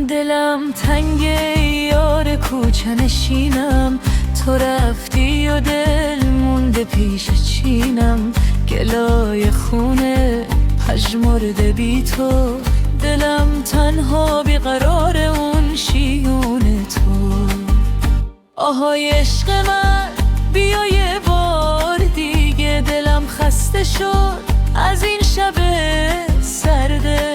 دلم تنگ یار کوچه نشینم، تو رفتی و دل مونده پیش چینم. گلای خونه پژمرده بی تو، دلم تنها بیقرار اون شیون تو. آهای عشق من بیا یه بار دیگه، دلم خسته شد از این شب سرده.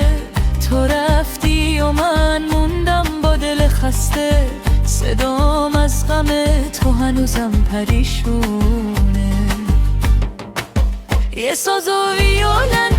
تو رفتی و من موندم با دل خسته، صدام از غم تو هنوزم پریشونه. یه ساز و ویولن